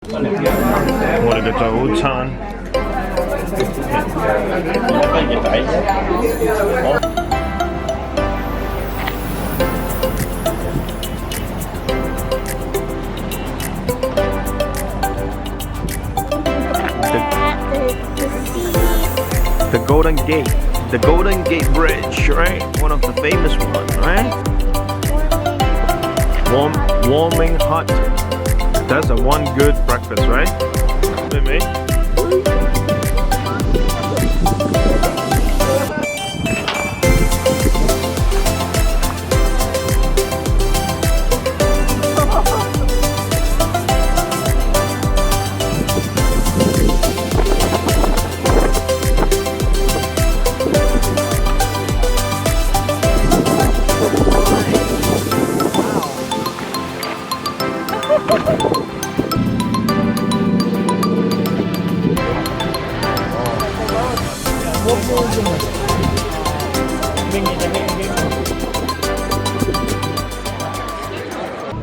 我哋嘅早餐。The Golden Gate Bridge, right? One of the famous ones, right? Warming hot. That's a one good breakfast, right? With me?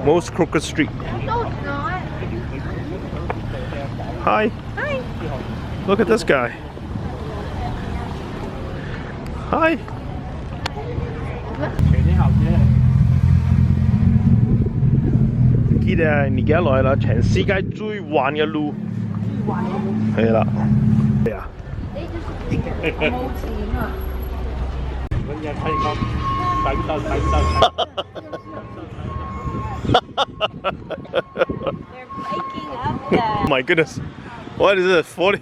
Most crooked street. Hi. Hi. Look at this guy. Hi. 記得你而家來啦，全世界最彎嘅路。係啦。係啊。冇錢啊！揾嘢睇我睇到。They're making up that. Oh my goodness. What is it? 40?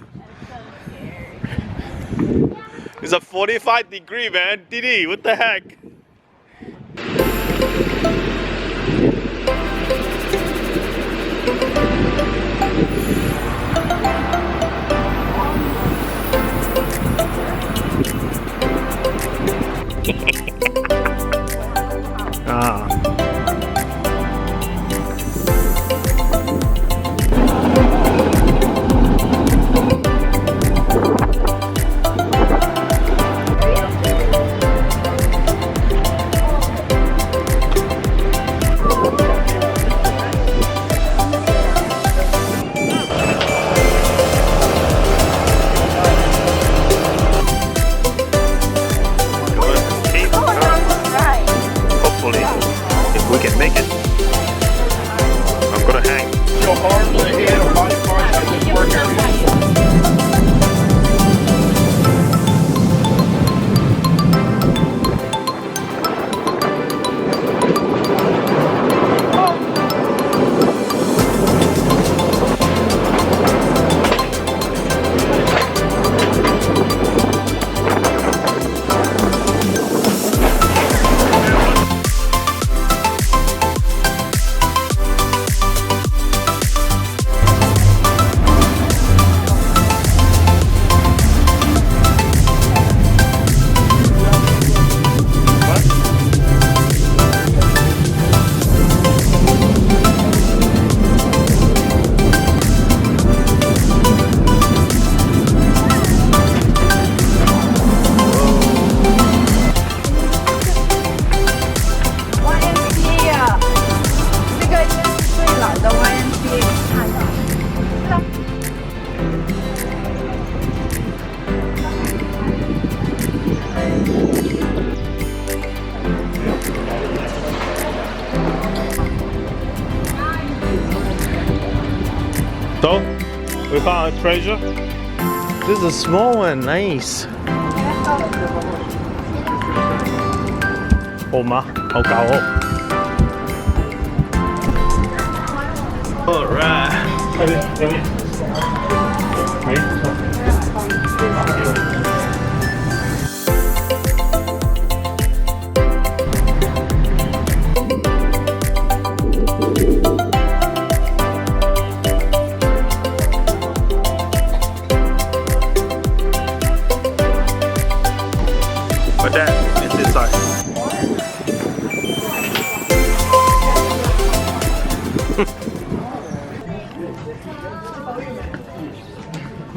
It's a 45-degree, man. Didi, what the heck? Ah. So, we found a treasure. This is a small one, nice. 好嗎？好搞好。Alright.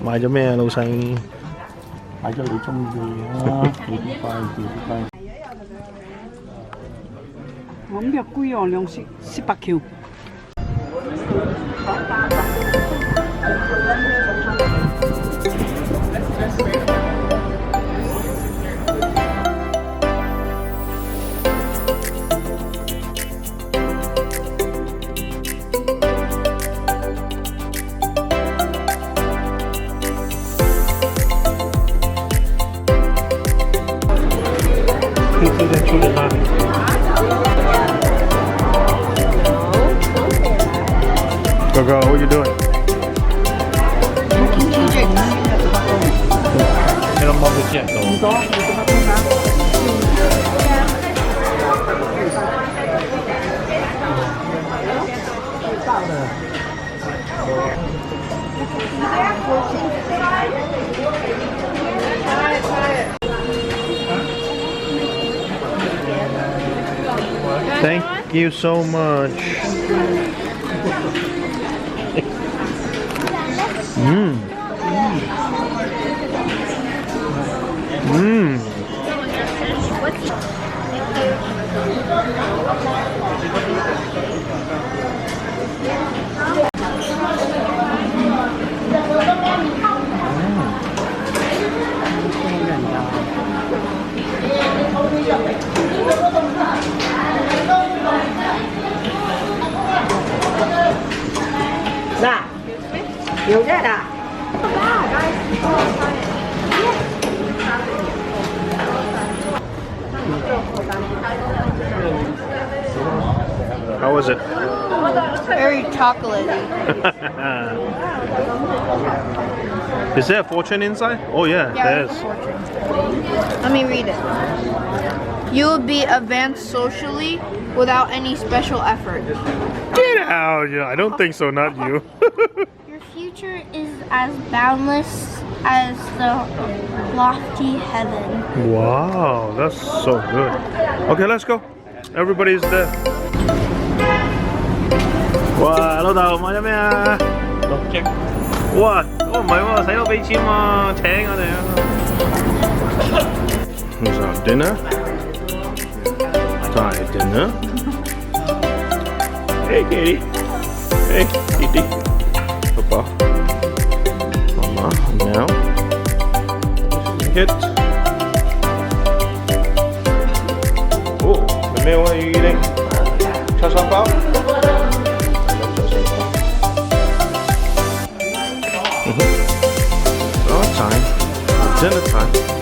買咗咩啊，老細？買咗你中意嘅啦，幾塊幾塊。咁又貴哦，218Q。Kimchi drinks. Meron mabuti ito. Thank you so much. Mmm. Mmm. How was it? Very chocolatey. Is there a fortune inside? Oh yeah, there's. Let me read it. You will be advanced socially without any special effort. Get out! Yeah, I don't think so. Not you. Your future is as boundless as the lofty heaven. Wow, that's so good. Okay, let's go. Everybody's there. 哇，老豆買咗咩啊？六隻。哇，哦唔係喎，使咗俾錢喎，請我哋啊。Here's our dinner. Thai dinner. Hey, Katie. Hey, Titi. Papa. Mama. Now. Hit. Oh, the meal what are you eating? Cha cha bao? Oh, time. Dinner time.